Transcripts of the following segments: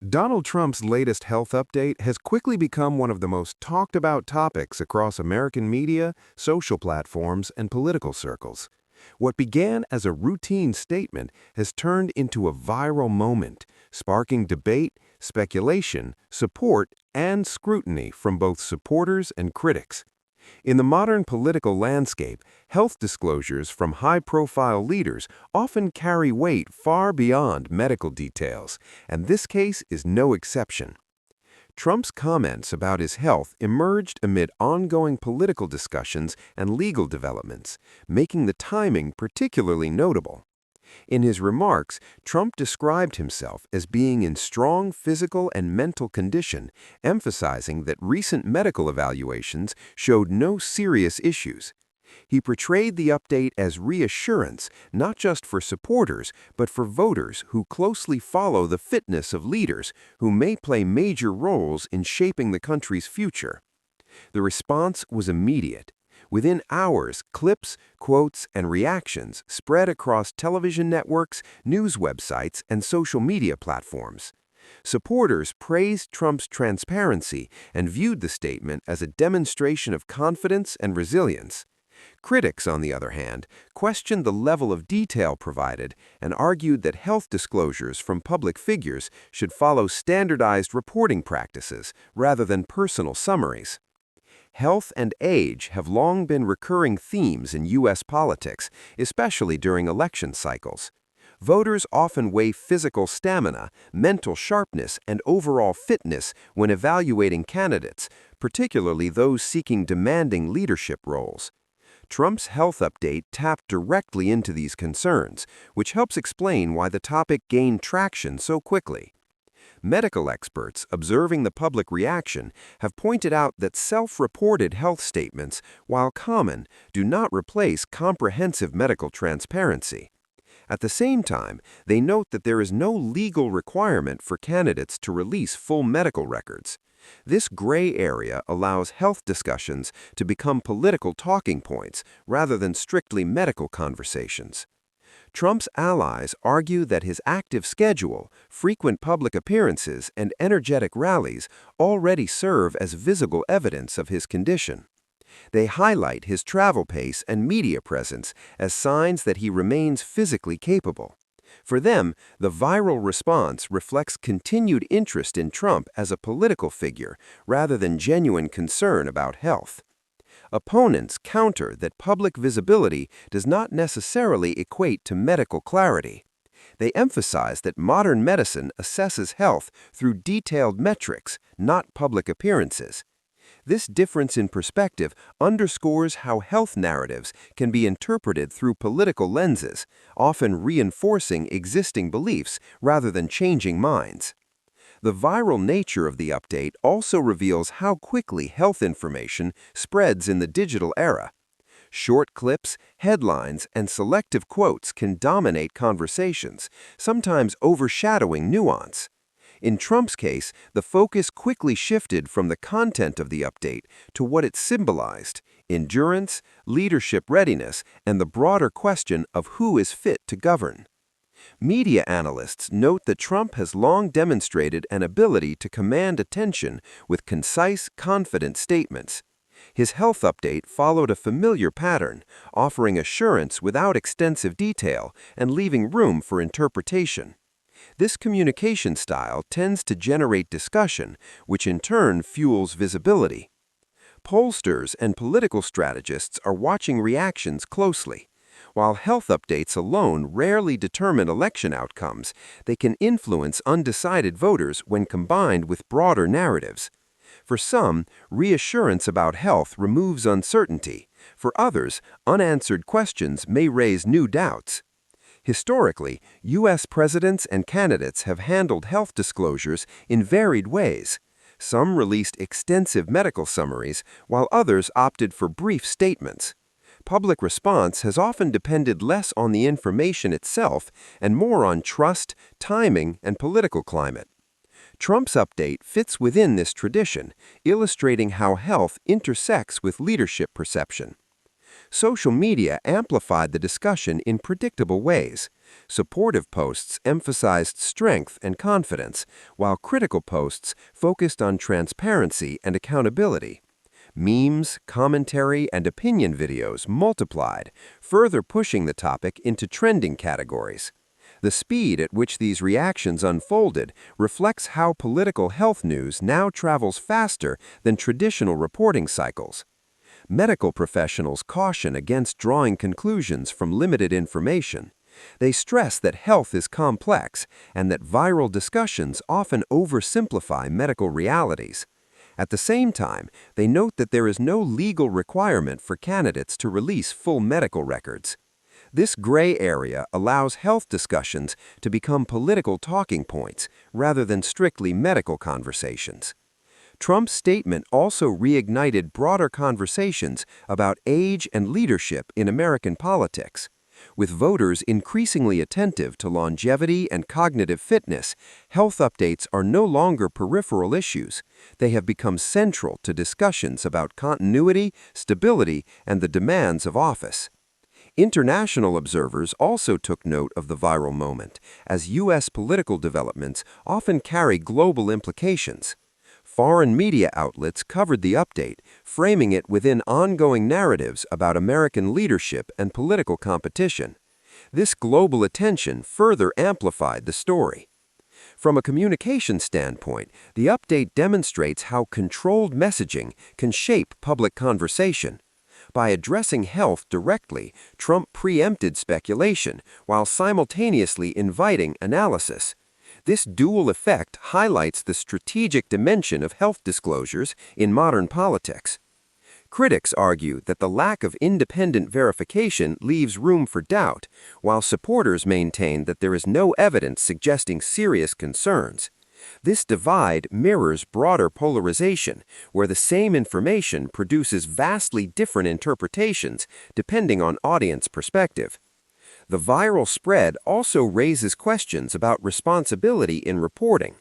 Donald Trump's latest health update has quickly become one of the most talked about topics across American media, social platforms, and political circles. What began as a routine statement has turned into a viral moment, sparking debate, speculation, support, and scrutiny from both supporters and critics. In the modern political landscape, health disclosures from high-profile leaders often carry weight far beyond medical details, and this case is no exception. Trump's comments about his health emerged amid ongoing political discussions and legal developments, making the timing particularly notable. In his remarks, Trump described himself as being in strong physical and mental condition, emphasizing that recent medical evaluations showed no serious issues. He portrayed the update as reassurance, not just for supporters, but for voters who closely follow the fitness of leaders who may play major roles in shaping the country's future. The response was immediate. Within hours, clips, quotes, and reactions spread across television networks, news websites, and social media platforms. Supporters praised Trump's transparency and viewed the statement as a demonstration of confidence and resilience. Critics, on the other hand, questioned the level of detail provided and argued that health disclosures from public figures should follow standardized reporting practices rather than personal summaries. Health and age have long been recurring themes in U.S. politics, especially during election cycles. Voters often weigh physical stamina, mental sharpness, and overall fitness when evaluating candidates, particularly those seeking demanding leadership roles. Trump's health update tapped directly into these concerns, which helps explain why the topic gained traction so quickly. Medical experts observing the public reaction have pointed out that self-reported health statements, while common, do not replace comprehensive medical transparency. At the same time, they note that there is no legal requirement for candidates to release full medical records. This gray area allows health discussions to become political talking points rather than strictly medical conversations. Trump's allies argue that his active schedule, frequent public appearances, and energetic rallies already serve as visible evidence of his condition. They highlight his travel pace and media presence as signs that he remains physically capable. For them, the viral response reflects continued interest in Trump as a political figure rather than genuine concern about health. Opponents counter that public visibility does not necessarily equate to medical clarity. They emphasize that modern medicine assesses health through detailed metrics, not public appearances. This difference in perspective underscores how health narratives can be interpreted through political lenses, often reinforcing existing beliefs rather than changing minds. The viral nature of the update also reveals how quickly health information spreads in the digital era. Short clips, headlines, and selective quotes can dominate conversations, sometimes overshadowing nuance. In Trump's case, the focus quickly shifted from the content of the update to what it symbolized: endurance, leadership readiness, and the broader question of who is fit to govern. Media analysts note that Trump has long demonstrated an ability to command attention with concise, confident statements. His health update followed a familiar pattern, offering assurance without extensive detail and leaving room for interpretation. This communication style tends to generate discussion, which in turn fuels visibility. Pollsters and political strategists are watching reactions closely. While health updates alone rarely determine election outcomes, they can influence undecided voters when combined with broader narratives. For some, reassurance about health removes uncertainty. For others, unanswered questions may raise new doubts. Historically, U.S. presidents and candidates have handled health disclosures in varied ways. Some released extensive medical summaries, while others opted for brief statements. Public response has often depended less on the information itself and more on trust, timing, and political climate. Trump's update fits within this tradition, illustrating how health intersects with leadership perception. Social media amplified the discussion in predictable ways. Supportive posts emphasized strength and confidence, while critical posts focused on transparency and accountability. Memes, commentary, and opinion videos multiplied, further pushing the topic into trending categories. The speed at which these reactions unfolded reflects how political health news now travels faster than traditional reporting cycles. Medical professionals caution against drawing conclusions from limited information. They stress that health is complex and that viral discussions often oversimplify medical realities. At the same time, they note that there is no legal requirement for candidates to release full medical records. This gray area allows health discussions to become political talking points rather than strictly medical conversations. Trump's statement also reignited broader conversations about age and leadership in American politics. With voters increasingly attentive to longevity and cognitive fitness, health updates are no longer peripheral issues. They have become central to discussions about continuity, stability, and the demands of office. International observers also took note of the viral moment, as U.S. political developments often carry global implications. Foreign media outlets covered the update, framing it within ongoing narratives about American leadership and political competition. This global attention further amplified the story. From a communication standpoint, the update demonstrates how controlled messaging can shape public conversation. By addressing health directly, Trump preempted speculation while simultaneously inviting analysis. This dual effect highlights the strategic dimension of health disclosures in modern politics. Critics argue that the lack of independent verification leaves room for doubt, while supporters maintain that there is no evidence suggesting serious concerns. This divide mirrors broader polarization, where the same information produces vastly different interpretations depending on audience perspective. The viral spread also raises questions about responsibility in reporting.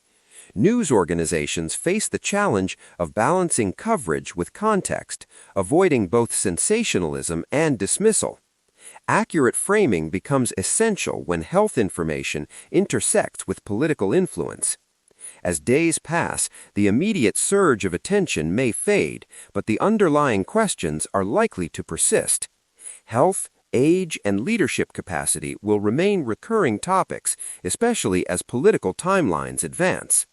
News organizations face the challenge of balancing coverage with context, avoiding both sensationalism and dismissal. Accurate framing becomes essential when health information intersects with political influence. As days pass, the immediate surge of attention may fade, but the underlying questions are likely to persist. Health, age, and leadership capacity will remain recurring topics, especially as political timelines advance.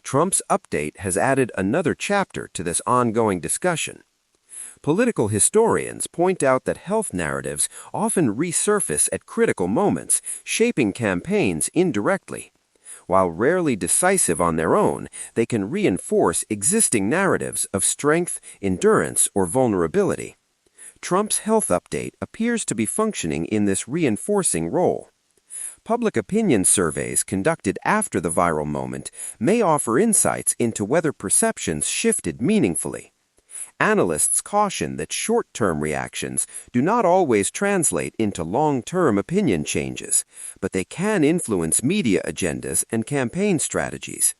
Trump's update has added another chapter to this ongoing discussion. Political historians point out that health narratives often resurface at critical moments, shaping campaigns indirectly. While rarely decisive on their own, they can reinforce existing narratives of strength, endurance, or vulnerability. Trump's health update appears to be functioning in this reinforcing role. Public opinion surveys conducted after the viral moment may offer insights into whether perceptions shifted meaningfully. Analysts caution that short-term reactions do not always translate into long-term opinion changes, but they can influence media agendas and campaign strategies.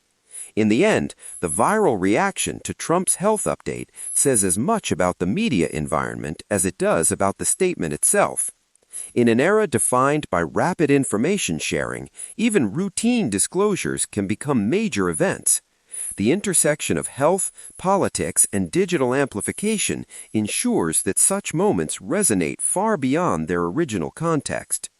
In the end, the viral reaction to Trump's health update says as much about the media environment as it does about the statement itself. In an era defined by rapid information sharing, even routine disclosures can become major events. The intersection of health, politics, and digital amplification ensures that such moments resonate far beyond their original context.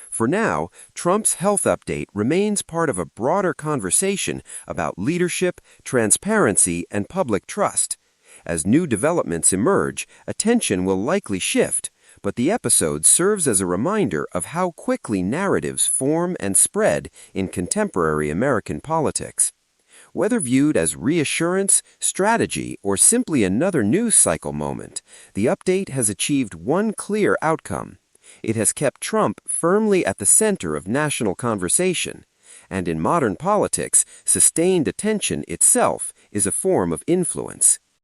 For now, Trump's health update remains part of a broader conversation about leadership, transparency, and public trust. As new developments emerge, attention will likely shift, but the episode serves as a reminder of how quickly narratives form and spread in contemporary American politics. Whether viewed as reassurance, strategy, or simply another news cycle moment, the update has achieved one clear outcome. It has kept Trump firmly at the center of national conversation, and in modern politics, sustained attention itself is a form of influence.